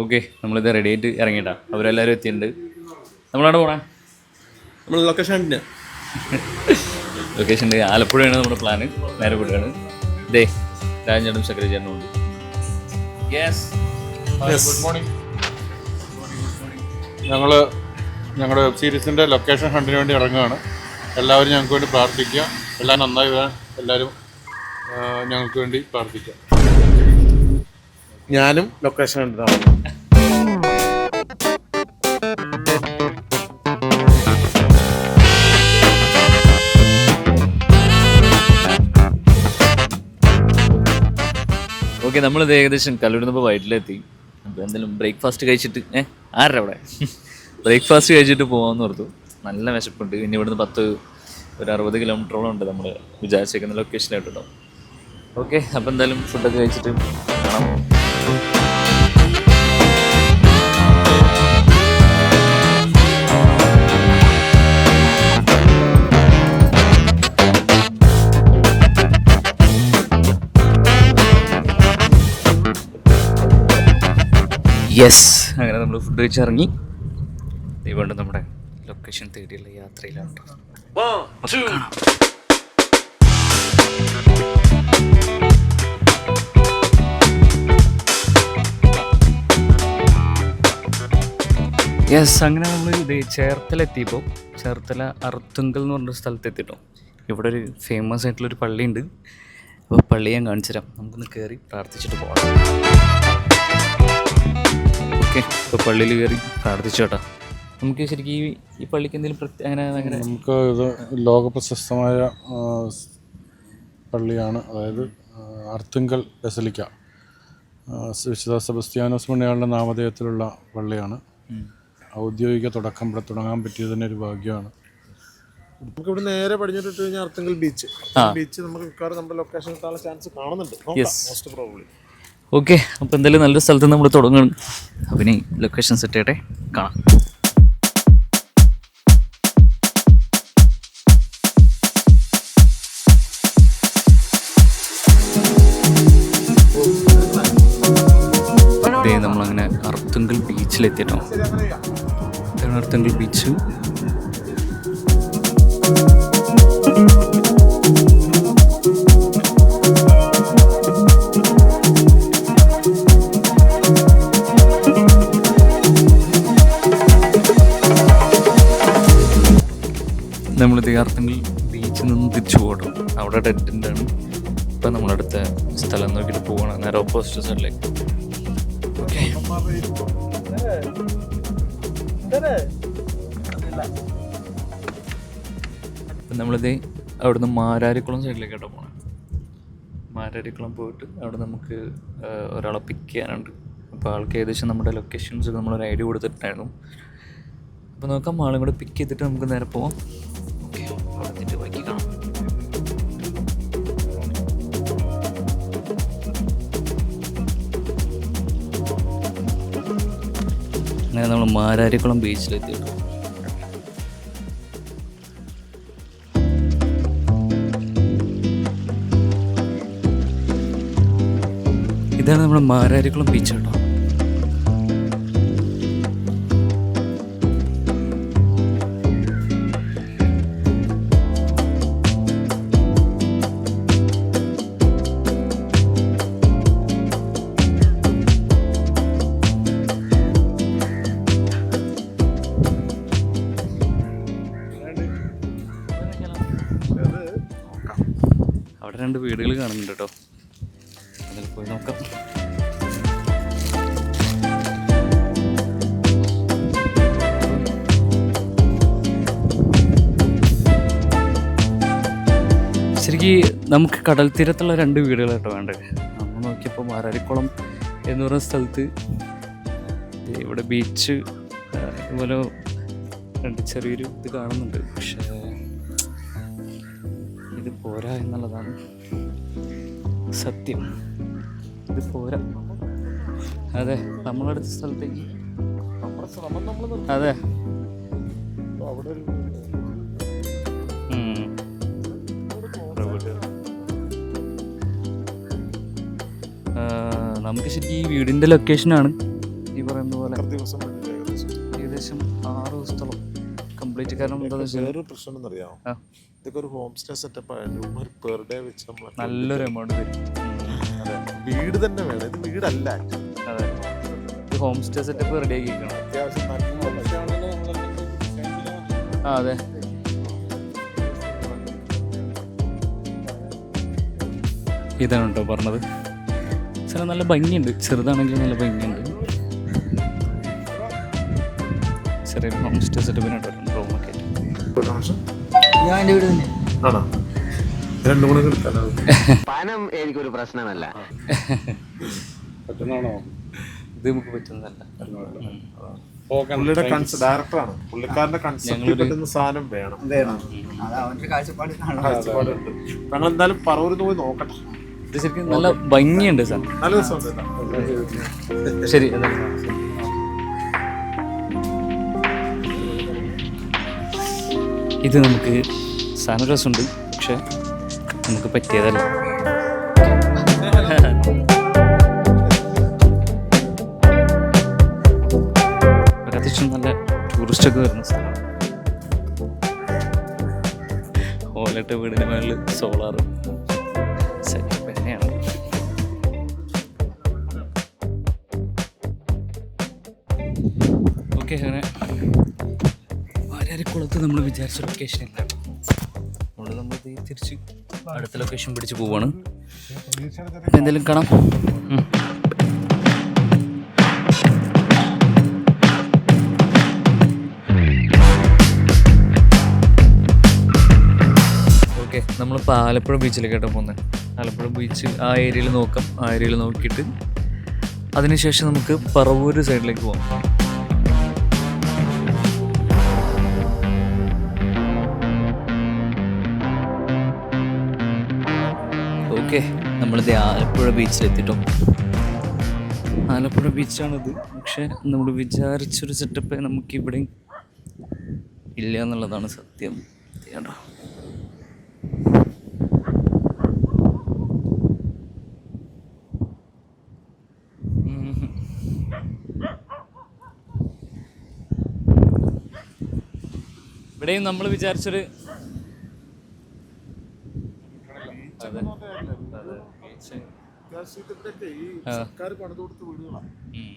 Okay, നമ്മളിത് ready ആയിട്ട് ഇറങ്ങിയിട്ടാ. അവരെല്ലാവരും എത്തിയിട്ടുണ്ട്. നമ്മളവിടെ പോണേ. നമ്മൾ ലൊക്കേഷൻ ലൊക്കേഷൻ ആലപ്പുഴയാണ് നമ്മുടെ പ്ലാന്. നേരെ വിടുകയാണ്. ഇതേ രാജേട്ടനും സെക്രട്ടറിയും ഉണ്ട്. Good morning. ഞങ്ങളുടെ വെബ് സീരീസിൻ്റെ ലൊക്കേഷൻ ഹണ്ടിന് വേണ്ടി ഇറങ്ങുകയാണ്. എല്ലാവരും ഞങ്ങൾക്ക് വേണ്ടി പ്രാർത്ഥിക്കുക. എല്ലാം നന്നായി വരാൻ എല്ലാവരും ഞങ്ങൾക്ക് വേണ്ടി പ്രാർത്ഥിക്കുക. ഞാനും ലൊക്കേഷൻ ഹണ്ടിനാണ്. ഓക്കെ, നമ്മളിത് ഏകദേശം കല്ലൂരിന്നപ്പോൾ വൈറ്റിലെത്തി. അപ്പോൾ എന്തായാലും ബ്രേക്ക്ഫാസ്റ്റ് കഴിച്ചിട്ട് ആരുടെ അവിടെ ബ്രേക്ക്ഫാസ്റ്റ് കഴിച്ചിട്ട് പോകാമെന്ന് ഓർത്തു. നല്ല വിശപ്പുണ്ട്. ഇനി ഇവിടുന്ന് ഒരു 60 കിലോമീറ്ററോളം ഉണ്ട് നമ്മൾ വിചാരിച്ചേക്കുന്ന ലൊക്കേഷനായിട്ടുണ്ടോ. ഓക്കെ, അപ്പോൾ എന്തായാലും ഫുഡൊക്കെ കഴിച്ചിട്ട് കാണാം. യെസ്, അങ്ങനെ നമ്മൾ ഫുഡ് കഴിച്ചിറങ്ങി. ഇതുകൊണ്ട് നമ്മുടെ ലൊക്കേഷൻ തേടിയുള്ള യാത്രയിലാണ്. യെസ്, അങ്ങനെ നമ്മൾ ഇത് ചേർത്തലെത്തിയപ്പോൾ ചേർത്തല അർത്തുങ്കൽ എന്ന് പറഞ്ഞൊരു സ്ഥലത്തെത്തിട്ടോ. ഇവിടെ ഒരു ഫേമസ് ആയിട്ടുള്ളൊരു പള്ളിയുണ്ട്. അപ്പോൾ പള്ളി ഞാൻ കാണിച്ചു തരാം. നമുക്കൊന്ന് കയറി പ്രാർത്ഥിച്ചിട്ട് പോകാം. ഓക്കെ, ഇപ്പോൾ പള്ളിയിൽ കയറി പ്രാർത്ഥിച്ചു കേട്ടോ. നമുക്ക് ശരിക്കും ഈ പള്ളിക്ക് എന്തെങ്കിലും അങ്ങനെ നമുക്ക് ഇത് ലോകപ്രശസ്തമായ പള്ളിയാണ്. അതായത് അർത്തുങ്കൽ ബസലിക്ക, വിശുദ്ധ സെബസ്ത്യാനോസ് പുണ്യാളൻ്റെ നാമധേയത്തിലുള്ള പള്ളിയാണ്. ഔദ്യോഗിക തുടക്കം ഇവിടെ തുടങ്ങാൻ പറ്റിയത് തന്നെ ഒരു ഭാഗ്യമാണ്. നമുക്കിവിടെ നേരെ പടിഞ്ഞിട്ട് കഴിഞ്ഞാൽ അർത്തുങ്കൽ ബീച്ച് നമുക്ക് മിക്കവാറും നമ്മുടെ ലൊക്കേഷൻ കിട്ടാനുള്ള ചാൻസ് കാണുന്നുണ്ട്. Most probably. ഓക്കെ, അപ്പോൾ എന്തായാലും നല്ലൊരു സ്ഥലത്ത് നമ്മൾ തുടങ്ങണം. അപ്പം ഇനി ലൊക്കേഷൻ സെറ്റ് ചെയ്യട്ടെ, കാണാം. നമ്മളങ്ങനെ അർത്തുങ്കൽ ബീച്ചിലെത്തിയിട്ടോ. ഇതാണ് അർത്തുങ്കൽ ബീച്ച്. നമ്മളിത് അർത്തുങ്കൽ ബീച്ചിൽ നിന്ന് തിരിച്ചു പോകട്ടോ. അവിടെ ടെൻറ്റാണ്. ഇപ്പം നമ്മളടുത്ത സ്ഥലം നോക്കിയിട്ട് പോകണം. നേരെ ഓപ്പോസിറ്റ് സൈഡിലേക്ക്. ഓക്കെ, അപ്പം നമ്മളിത് അവിടുന്ന് മാരാരിക്കുളം സൈഡിലേക്കാട്ടോ പോകണം. മാരാരിക്കുളം പോയിട്ട് അവിടെ നമുക്ക് ഒരാളെ പിക്ക് ചെയ്യാനുണ്ട്. അപ്പോൾ ആൾക്ക് ഏകദേശം നമ്മുടെ ലൊക്കേഷൻസ് നമ്മളൊരു ഐഡിയ കൊടുത്തിട്ടുണ്ടായിരുന്നു. അപ്പോൾ നോക്കാം, ആളും കൂടെ പിക്ക് ചെയ്തിട്ട് നമുക്ക് നേരെ പോവാം. ഓക്കെ, അവിടെ എത്തിയിട്ട് ബാക്കി കാണാം. അങ്ങനെ നമ്മൾ മാരാരിക്കുളം ബീച്ചിലെത്തിയിട്ടു. ഇതാണ് നമ്മുടെ മാരാരിക്കുളം ബീച്ച് കേട്ടോ. അവിടെ 2 വീടുകൾ കാണുന്നുണ്ട് കേട്ടോ. അതിൽ പോയി നോക്കാം. ശരിക്കും നമുക്ക് കടൽ തീരത്തുള്ള 2 വീടുകൾ കേട്ടോ വേണ്ടത്. നമ്മൾ നോക്കിയപ്പോൾ മാരാരിക്കുളം എന്ന് പറയുന്ന സ്ഥലത്ത് ഇവിടെ ബീച്ച് ഇതുപോലെ 2 ചെറിയൊരു ഇത് കാണുന്നുണ്ട്. പക്ഷേ ഇത് പോരാ എന്നുള്ളതാണ് സത്യം. ഇത് പോരാ. അതെ, നമ്മളടുത്ത സ്ഥലത്തേക്ക്. അതെ, നമുക്ക് ശരിക്കും ഈ വീടിൻ്റെ ലൊക്കേഷനാണ്. ഈ പറയുന്ന പോലെ ദിവസം ഏകദേശം 6 ദിവസത്തോളം കംപ്ലീറ്റ്. കാരണം എന്താണെന്ന് വെച്ചാൽ വേറൊരു പ്രശ്നം എന്നറിയാമോ, ഇതൊക്കെ ഒരു ഹോം സ്റ്റേ സെറ്റപ്പ് ആയതുകൊണ്ട് പെർ ഡേ വെച്ച് നമ്മൾ നല്ലൊരു എമൗണ്ട് വരും. വീട് തന്നെ വേണം, ഇത് വീടല്ല. അതെ, ഇത് ഹോം സ്റ്റേ സെറ്റപ്പ് റെഡി ആക്കിയിരിക്കണം. അത്യാവശ്യം നല്ല അതെ, ഇതാണ് കേട്ടോ പറഞ്ഞത്. സ്ഥലം നല്ല ഭംഗിയുണ്ട്, ചെറുതാണെങ്കിലും നല്ല ഭംഗിയുണ്ട്. ചെറിയ ഹോം സ്റ്റേ സെറ്റപ്പിനായിട്ട് റൂമൊക്കെ. ഞാൻ എൻ്റെ വീട് തന്നെ. ആണോ? 2 ഗുണം എടുക്കാനോ? പണം എനിക്കൊരു പ്രശ്നമല്ല. പറ്റുന്നതാണോ? ഇത് നമുക്ക് പറ്റുന്നതല്ല. പുള്ളിയുടെ ഡയറക്ടറാണ്, പുള്ളിക്കാരന്റെ കൺസെപ്റ്റ് പറ്റുന്ന സാധനം വേണം. അത് അവൻ്റെ കാഴ്ചപ്പാട് കാഴ്ചപ്പാടുണ്ട്. ഞങ്ങൾ എന്തായാലും പറവൂരിന്ന് പോയി നോക്കട്ടെ. ഇത് ശരിക്കും നല്ല ഭംഗിയുണ്ട് സാർ. നല്ല രസമുണ്ട്. ശരി, ഇത് നമുക്ക് സാധനം രസമുണ്ട്, പക്ഷെ നമുക്ക് പറ്റിയതല്ല. അത്യാവശ്യം നല്ല ടൂറിസ്റ്റൊക്കെ വരുന്ന സ്ഥലമാണ്. ഓലട്ട വീടിന് മേളിൽ സോളാർ സെറ്റപ്പ് തന്നെയാണ്. ഓക്കെ, അങ്ങനെ വാരാരിക്കുളത്ത് നമ്മൾ വിചാരിച്ച ലൊക്കേഷൻ ഇല്ല. അതുകൊണ്ട് നമ്മൾ തിരിച്ച് അടുത്ത ലൊക്കേഷൻ പിടിച്ച് പോവാണ്. എന്തെങ്കിലും കാണാം. ഓക്കെ, നമ്മളിപ്പോൾ ആലപ്പുഴ ബീച്ചിലേക്കാട്ടോ പോകുന്നത്. ആലപ്പുഴ ബീച്ച് ആ ഏരിയയിൽ നോക്കാം. ആ ഏരിയയിൽ നോക്കിയിട്ട് അതിനുശേഷം നമുക്ക് പറവൂർ സൈഡിലേക്ക് പോകാം. ഓക്കെ, നമ്മളിത് ആലപ്പുഴ ബീച്ചിലെത്തിട്ടോ. ആലപ്പുഴ ബീച്ചാണിത്. പക്ഷെ നമ്മൾ വിചാരിച്ചൊരു സെറ്റപ്പ് നമുക്കിവിടെ ഇല്ല എന്നുള്ളതാണ് സത്യം. കേട്ടോ, ഇവിടെയും നമ്മൾ വിചാരിച്ചൊരു സർക്കാർ പണിത് കൊടുത്ത വീടുകളാണ്,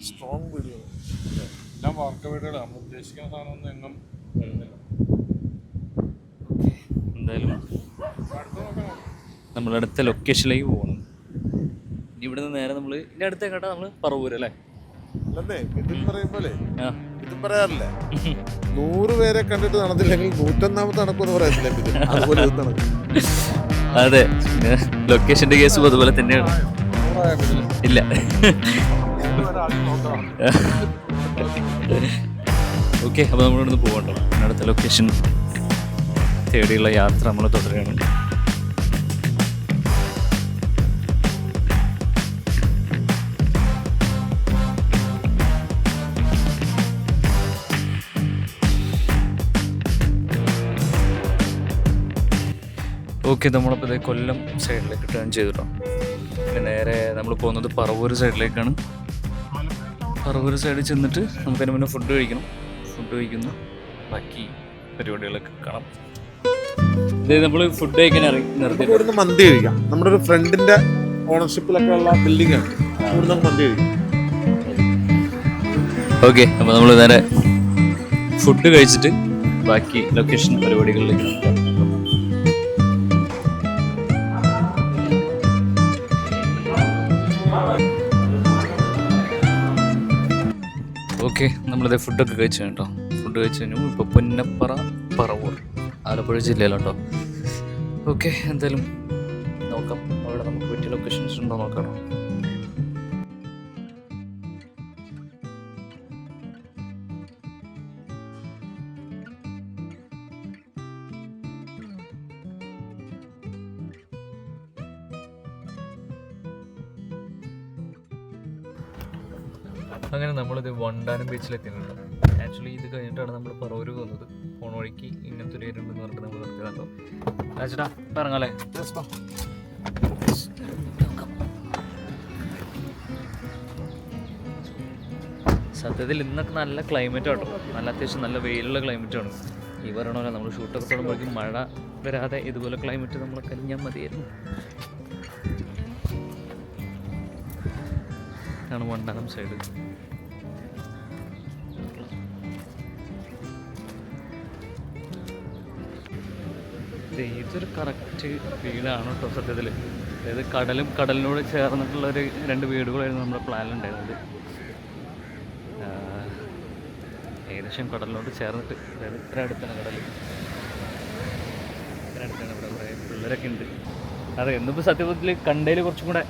സ്ട്രോങ് വീടുകൾ. എല്ലാം വാർക്ക വീടുകളാണ്. നമ്മൾ ഉദ്ദേശിക്കുന്ന സാധനമൊന്നും എങ്ങും വരുന്നില്ല. എന്തായാലും നമ്മളടുത്ത ലൊക്കേഷനിലേക്ക് പോകണം. ഇവിടെ നിന്ന് നേരെ നമ്മൾ ഇതിൻ്റെ അടുത്ത കേട്ടാ നമ്മൾ പറവൂർ അല്ലേ? അല്ലേ, ഇതും പറയുമ്പോലെ ഇതും പറയാറില്ലേ, 100 പേരെ കണ്ടിട്ട് നടന്നില്ലെങ്കിൽ 101ാമത്തെ നടക്കുമെന്ന് പറയത്തില്ല. അതുപോലെ ഇത് നടക്കും. അതെ, ലൊക്കേഷന്റെ കേസും അതുപോലെ തന്നെയാണ്. ഇല്ല, ഓക്കെ, അപ്പോൾ നമ്മളിവിടുന്ന് പോകണ്ടോ. അടുത്ത ലൊക്കേഷൻ തേടിയുള്ള യാത്ര നമ്മൾ തുടരുകയാണ്. ഓക്കെ, നമ്മളിപ്പോൾ ഇത് കൊല്ലം സൈഡിലേക്ക് ടേൺ ചെയ്തിട്ടോ. പിന്നെ നേരെ നമ്മൾ പോകുന്നത് പറവൂർ സൈഡിലേക്കാണ്. പറവൂർ സൈഡിൽ ചെന്നിട്ട് നമുക്കതിന് മുന്നേ ഫുഡ് കഴിക്കണം. ഫുഡ് കഴിക്കുന്നു, ബാക്കി പരിപാടികളൊക്കെ കാണാം. ഇത് നമ്മൾ ഫുഡ് കഴിക്കാൻ നിർത്തി ഇവിടുന്ന് മന്തി കഴിക്കാം. നമ്മുടെ ഒരു ഫ്രണ്ടിന്റെ ഓണർഷിപ്പിലൊക്കെ ഉള്ള ബിൽഡിംഗ് ആണ്. ഇവിടുന്ന് മന്തി കഴിക്കാം. ഓക്കെ, അപ്പോൾ നമ്മൾ നേരെ ഫുഡ് കഴിച്ചിട്ട് ബാക്കി ലൊക്കേഷൻ പരിപാടികളിലേക്ക് നോക്കാം. ഓക്കെ, നമ്മളിത് ഫുഡൊക്കെ കഴിച്ചു കേട്ടോ. ഫുഡ് കഴിച്ച് കഴിഞ്ഞു. ഇപ്പോൾ പുന്നപ്പറ പറവൂർ ആലപ്പുഴ ജില്ലയിലുണ്ടോ. ഓക്കെ, എന്തായാലും നോക്കാം അവിടെ നമുക്ക് പറ്റിയ ലൊക്കേഷൻസ് ഉണ്ടോ നോക്കണം. അങ്ങനെ നമ്മളിത് വണ്ടാനം ബീച്ചിലെത്തിയിട്ടുണ്ട്. ആക്ച്വലി ഇത് കഴിഞ്ഞിട്ടാണ് നമ്മൾ പറവൂർ പോകുന്നത്. ഫോൺ വഴിക്ക് ഇങ്ങനത്തെ ഒരു ഏരിയ ഉണ്ടെന്ന് പറഞ്ഞിട്ട് നമ്മൾ നിർത്തിയതാണല്ലോ. ചേട്ടാ ഇറങ്ങാല്ലേ? സത്യത്തിൽ ഇന്നൊക്കെ നല്ല ക്ലൈമറ്റ് ആട്ടോ, നല്ല അത്യാവശ്യം നല്ല വെയിലുള്ള ക്ലൈമറ്റാണ്. ഈ പറയണ പോലെ നമ്മൾ ഷൂട്ടൊക്കെ തുടങ്ങുമ്പോഴേക്കും മഴ വരാതെ ഇതുപോലെ ക്ലൈമറ്റ് നമ്മൾ കഴിഞ്ഞാൽ മതിയായിരുന്നു. ഇതാണ് വണ്ടാനം സൈഡ്. ഇതൊരു കറക്റ്റ് വീടാണ് കേട്ടോ സത്യത്തിൽ. അതായത് കടലിനോട് ചേർന്നിട്ടുള്ളൊരു 2 വീടുകളായിരുന്നു നമ്മുടെ പ്ലാനിലുണ്ടായിരുന്നത്. ഏകദേശം കടലിനോട് ചേർന്നിട്ട്, അതായത് ഇത്ര അടുത്താണ് കടൽ, ഇത്ര അടുത്താണ്. ഇവിടെ കുറേ പിള്ളേരൊക്കെ ഉണ്ട്. അതെ, എന്നിപ്പോൾ സത്യത്തിൽ കണ്ടതിൽ കുറച്ചും കൂടെ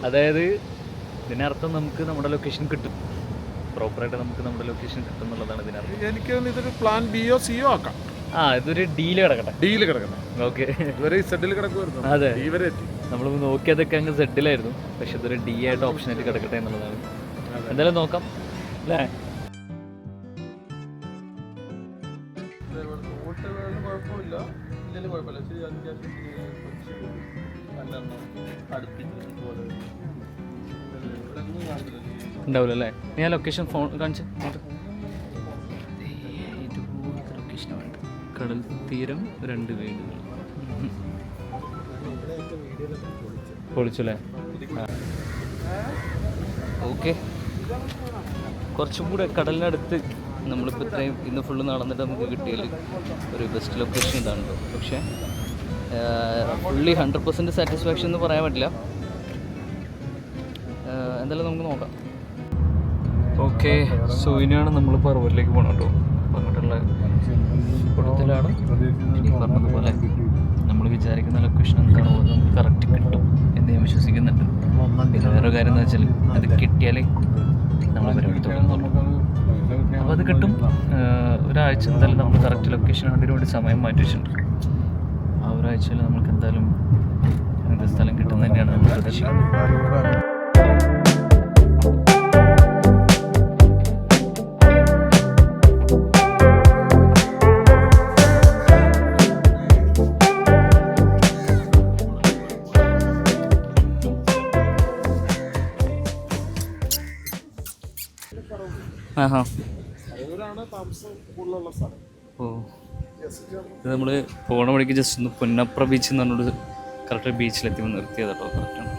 അതായത് ഇതിനർത്ഥം നമുക്ക് നമ്മുടെ ലൊക്കേഷൻ കിട്ടും, പ്രോപ്പറായിട്ട് നമുക്ക് നമ്മുടെ ലൊക്കേഷൻ കിട്ടും എന്നുള്ളതാണ് ഇതിനർത്ഥം. എനിക്ക് ഇതൊരു പ്ലാൻ ബിയോ സിയോ ആക്കാം. ഇതൊരു ഡീല് കിടക്കട്ടെ. ഓക്കെ, അതെ, നമ്മൾ നോക്കിയതൊക്കെ അങ്ങ് സെഡിലായിരുന്നു. പക്ഷെ ഇതൊരു ഡി ആയിട്ട് ഓപ്ഷനായിട്ട് കിടക്കട്ടെ എന്നുള്ളതാണ്. എന്തായാലും നോക്കാം അല്ലേ. ഉണ്ടാവില്ല അല്ലേ? ഞാൻ ലൊക്കേഷൻ ഫോൺ കാണിച്ചു. ലൊക്കേഷനാണ് കടൽ തീരം 2 വീടുകൾ. പൊളിച്ചല്ലേ? ഓക്കെ, കുറച്ചും കൂടെ കടലിനടുത്ത് നമ്മളിപ്പോൾ ഇത്രയും ഇന്ന് ഫുള്ള് നടന്നിട്ട് നമുക്ക് കിട്ടിയതിൽ ഒരു ബെസ്റ്റ് ലൊക്കേഷൻ ഇതാണല്ലോ. പക്ഷേ ഫുള്ളി 100% സാറ്റിസ്ഫാക്ഷൻ എന്ന് പറയാൻ പറ്റില്ല. എന്തായാലും നമുക്ക് നോക്കാം. ഓക്കെ, സോ ഇനിയാണ് നമ്മൾ പർവ്വതത്തിലേക്ക് പോകണം കേട്ടോ. അപ്പോൾ അങ്ങോട്ടുള്ള കൊടുത്തിലാണ് ഇനി പറഞ്ഞതുപോലെ നമ്മൾ വിചാരിക്കുന്ന ലൊക്കേഷൻ എന്താണോ അത് നമുക്ക് കറക്റ്റ് കിട്ടും എന്ന് ഞാൻ വിശ്വസിക്കുന്നുണ്ട്. പിന്നെ വേറെ കാര്യം എന്ന് വെച്ചാൽ അത് കിട്ടിയാലേ നമ്മൾ പരിപാടി തുടങ്ങുന്നുള്ളൂ. അപ്പോൾ അത് കിട്ടും. ഒരാഴ്ച എന്തായാലും നമ്മൾ കറക്റ്റ് ലൊക്കേഷൻ അതിന് വേണ്ടി സമയം മാറ്റി വെച്ചിട്ടുണ്ട്. ആ ഒരാഴ്ചയിൽ നമുക്ക് എന്തായാലും അങ്ങനത്തെ സ്ഥലം കിട്ടും തന്നെയാണ് നമ്മൾ പ്രതീക്ഷിക്കുന്നത്. ഓ, ഇത് നമ്മൾ പോണ വഴിക്ക് ജസ്റ്റ് ഒന്ന് പുന്നപ്ര ബീച്ച് എന്ന് പറഞ്ഞൊരു കറക്റ്റ് ബീച്ചിലെത്തി നിർത്തിയത് കേട്ടോ. കറക്റ്റാണ്.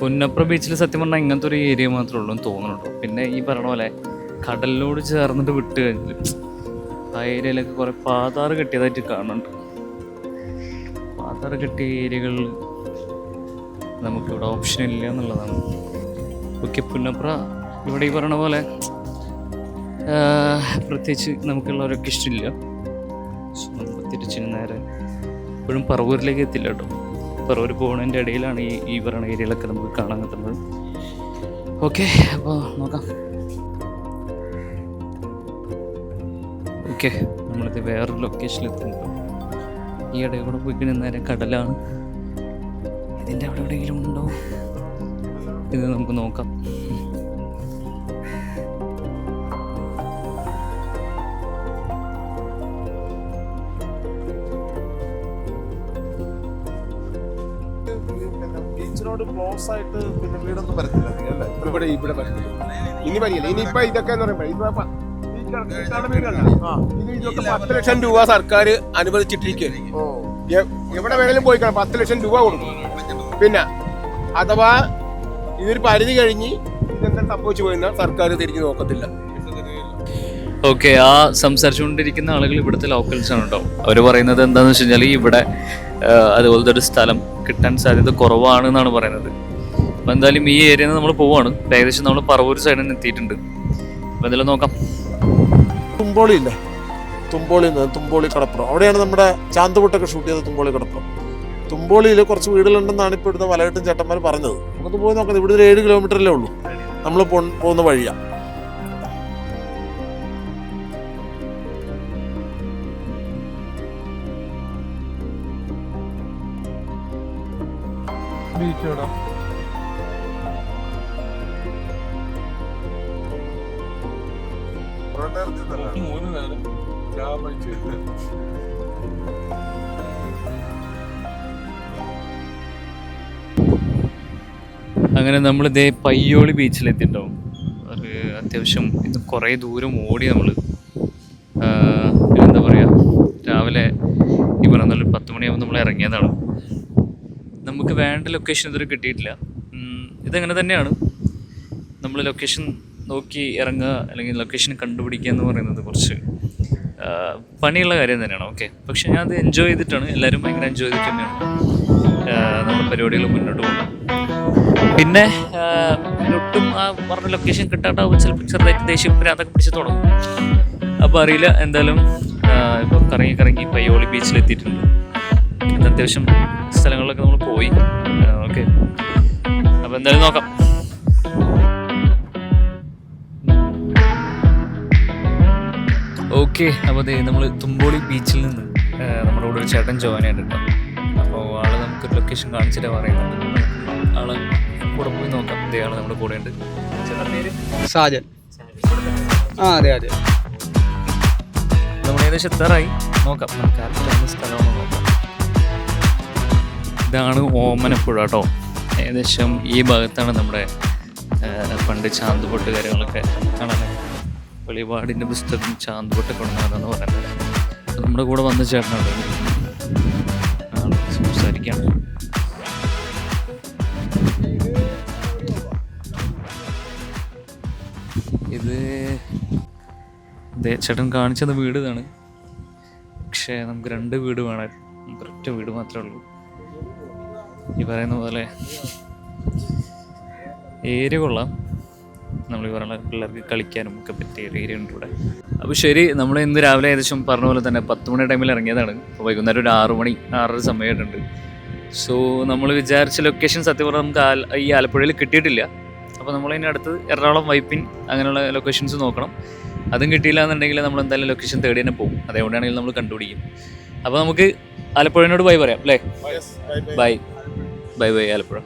പുന്നപ്ര ബീച്ചിൽ സത്യം പറഞ്ഞാൽ ഇങ്ങനത്തെ ഒരു ഏരിയ മാത്രമേ ഉള്ളൂ എന്ന് തോന്നുന്നുണ്ടോ. പിന്നെ ഈ പറഞ്ഞ പോലെ കടലിനോട് ചേർന്നിട്ട് വിട്ട് കഴിഞ്ഞിട്ട് ആ ഏരിയയിലൊക്കെ കുറേ പാതാറ് കെട്ടിയതായിട്ട് കാണുന്നുണ്ട്. പാതാറ് കെട്ടിയ ഏരിയകളിൽ നമുക്കിവിടെ ഓപ്ഷൻ ഇല്ല എന്നുള്ളതാണ്. ഓക്കെ, പുന്നപ്ര ഇവിടെ ഈ പറഞ്ഞ പോലെ പ്രത്യേകിച്ച് നമുക്കുള്ളവരൊക്കെ ഇഷ്ടമില്ല. സോ നമുക്ക് തിരിച്ചിന് നേരെ ഇപ്പോഴും പറവൂരിലേക്ക് എത്തില്ല കേട്ടോ. പറവൂർ പോകുന്നതിൻ്റെ ഇടയിലാണ് ഈ പറയുന്ന ഏരിയയിലൊക്കെ നമുക്ക് കാണാൻ പറ്റുന്നത്. ഓക്കെ, അപ്പോൾ നോക്കാം. ഓക്കെ, നമ്മളിത് വേറൊരു ലൊക്കേഷനിൽ എത്തുന്നുണ്ട്. ഈ ഇടയിൽ കൂടെ പോയി നേരെ കടലാണ്. ഇതിൻ്റെ അവിടെ എവിടെയെങ്കിലും ഉണ്ടോ ഇത് നമുക്ക് നോക്കാം. ബീച്ചിനോട് ക്ലോസ് ആയിട്ട് പിന്നെ വീടൊന്നും വരത്തില്ല അല്ലേ? ഇവിടെ വരത്തില്ല. ഇനി വരില്ല. ഇനിയിപ്പോ ഇതൊക്കെ എന്ന് പറയുമ്പോൾ ഇതൊക്കെ 10 ലക്ഷം രൂപ സർക്കാർ അനുവദിച്ചിട്ടിരിക്കുകയാണ്. എവിടെ വേണേലും പോയിക്കണം 10 ലക്ഷം രൂപ കൊടുക്കും. പിന്നെ അഥവാ ഇതൊരു പരിധി കഴിഞ്ഞ് ഇതെന്താ സംഭവിച്ചു പോയെന്നാൽ സർക്കാർ തിരിഞ്ഞു നോക്കത്തില്ല. ഓക്കെ, ആ സംസാരിച്ചുകൊണ്ടിരിക്കുന്ന ആളുകൾ ഇവിടുത്തെ ലോക്കൽസ് ആണ് കേട്ടോ. അവർ പറയുന്നത് എന്താണെന്ന് വെച്ച് കഴിഞ്ഞാൽ ഇവിടെ അതുപോലത്തെ ഒരു സ്ഥലം കിട്ടാൻ സാധ്യത കുറവാണ് എന്നാണ് പറയുന്നത്. അപ്പോൾ എന്തായാലും ഈ ഏരിയയിൽ നിന്ന് നമ്മൾ പോവാണ്. ഏകദേശം നമ്മൾ പറവൂർ സൈഡിൽ നിന്ന് എത്തിയിട്ടുണ്ട്. അപ്പോൾ എന്തായാലും നോക്കാം. തുമ്പോളി ഇല്ലേ, തുമ്പോളി കടപ്പുറം, അവിടെയാണ് നമ്മുടെ ചാന്തുപൊട്ടൊക്കെ ഷൂട്ട് ചെയ്തത്. തുമ്പോളി കടപ്പുറം, തുമ്പോളിയിൽ കുറച്ച് വീടുകളുണ്ടെന്നാണ് ഇപ്പോൾ ഇവിടുത്തെ വലകെട്ടും ചേട്ടന്മാർ പറഞ്ഞത്. നമുക്കത് പോയി നോക്കാം. ഇവിടെ ഒരു 7 കിലോമീറ്ററല്ലേ ഉള്ളൂ നമ്മൾ പോകുന്ന വഴിയാണ്. അങ്ങനെ നമ്മളിതേ പയ്യോളി ബീച്ചിലെത്തിയിട്ടുണ്ടാവും. ഒരു അത്യാവശ്യം ഇത് കുറേ ദൂരം ഓടി നമ്മൾ എന്താ പറയുക, രാവിലെ ഈ പറയുന്ന 10 മണിയാകുമ്പോൾ നമ്മൾ ഇറങ്ങിയതാണ്. നമുക്ക് വേണ്ട ലൊക്കേഷൻ ഇതുവരെ കിട്ടിയിട്ടില്ല. ഇതങ്ങനെ തന്നെയാണ്, നമ്മൾ ലൊക്കേഷൻ നോക്കി ഇറങ്ങുക അല്ലെങ്കിൽ ലൊക്കേഷൻ കണ്ടുപിടിക്കുക എന്ന് പറയുന്നത് കുറച്ച് പണിയുള്ള കാര്യം തന്നെയാണ്. ഓക്കെ, പക്ഷെ ഞാൻ അത് എൻജോയ് ചെയ്തിട്ടാണ്, എല്ലാവരും ഭയങ്കര എൻജോയ് ചെയ്തിട്ട് തന്നെയാണ് നമ്മുടെ പരിപാടികൾ മുന്നോട്ട് പോകുന്നത്. പിന്നെ ഒട്ടും ആ പറഞ്ഞ ലൊക്കേഷൻ കിട്ടാണ്ടാവും, ചിലപ്പോൾ ചെറുതായിട്ട് ദേഷ്യം അതൊക്കെ പിടിച്ച് തുടങ്ങും. അപ്പോൾ അറിയില്ല, എന്തായാലും ഇപ്പോൾ കറങ്ങി പയ്യോളി ബീച്ചിലെത്തിയിട്ടുണ്ട്. അത്യാവശ്യം സ്ഥലങ്ങളിലൊക്കെ നമ്മൾ പോയി. ഓക്കെ, അപ്പോൾ എന്തായാലും നോക്കാം. ഓക്കെ, അപ്പോൾ അതെ നമ്മൾ തുമ്പോളി ബീച്ചിൽ നിന്ന് നമ്മുടെ കൂടെ ഒരു ചേട്ടൻ ജോയിൻ ആയിട്ടുണ്ട്. അപ്പോൾ ആള് നമുക്കൊരു ലൊക്കേഷൻ കാണിച്ചിട്ട് പറയുന്നുണ്ട്. ആള് കൂടെ പോയി നോക്കാം. അതേ ആള് നമ്മുടെ കൂടെ ഉണ്ട്. ചേട്ടൻ പേര് സാജൻ. അതെ നമ്മൾ ഏകദേശം എത്താറായി. നോക്കാം നമുക്ക് ആർക്കും സ്ഥലമാണോ നോക്കാം. ഇതാണ് ഓമനപ്പുഴ കേട്ടോ. ഏകദേശം ഈ ഭാഗത്താണ് നമ്മുടെ പണ്ട് ചാന്തുപൊട്ട് കാര്യങ്ങളൊക്കെ കാണാൻ. വെളിപാടിൻ്റെ പുസ്തകം ചാന്തുപൊട്ട് കൊണ്ടുവന്നതെന്ന് പറയുന്നത്. നമ്മുടെ കൂടെ വന്ന ചേട്ടനാണ്, സംസാരിക്കാണ്. ഇത് ചേട്ടൻ കാണിച്ചത് വീട് ഇതാണ്. പക്ഷേ നമുക്ക് 2 വീട് വേണം, നമുക്ക് ഒറ്റ വീട് മാത്രമേ ഉള്ളൂ. ഈ പറയുന്ന പോലെ ഏരിയ കൊള്ളാം. നമ്മൾ ഈ പറയുന്ന പിള്ളേർക്ക് കളിക്കാനും ഒക്കെ പറ്റിയ ഏരിയ ഉണ്ട് ഇവിടെ. അപ്പോൾ ശരി, നമ്മൾ ഇന്ന് രാവിലെ ഏകദേശം പറഞ്ഞ പോലെ തന്നെ 10 മണി ടൈമിൽ ഇറങ്ങിയതാണ്. അപ്പോൾ വൈകുന്നേരം ഒരു 6 മണി 6:30 സമയമായിട്ടുണ്ട്. സോ നമ്മൾ വിചാരിച്ച ലൊക്കേഷൻ സത്യം പറഞ്ഞാൽ നമുക്ക് ഈ ആലപ്പുഴയിൽ കിട്ടിയിട്ടില്ല. അപ്പോൾ നമ്മളതിന് അടുത്ത് എറണാകുളം വൈപ്പിൻ അങ്ങനെയുള്ള ലൊക്കേഷൻസ് നോക്കണം. അതും കിട്ടിയില്ല എന്നുണ്ടെങ്കിൽ നമ്മൾ എന്തായാലും ലൊക്കേഷൻ തേടി തന്നെ പോകും. അതേകൊണ്ടാണെങ്കിൽ നമ്മൾ കണ്ടുപിടിക്കും. അപ്പോൾ നമുക്ക് ആലപ്പുഴയോട് ബൈ പറയാം അല്ലേ? ബൈ ആലപ്പുഴ.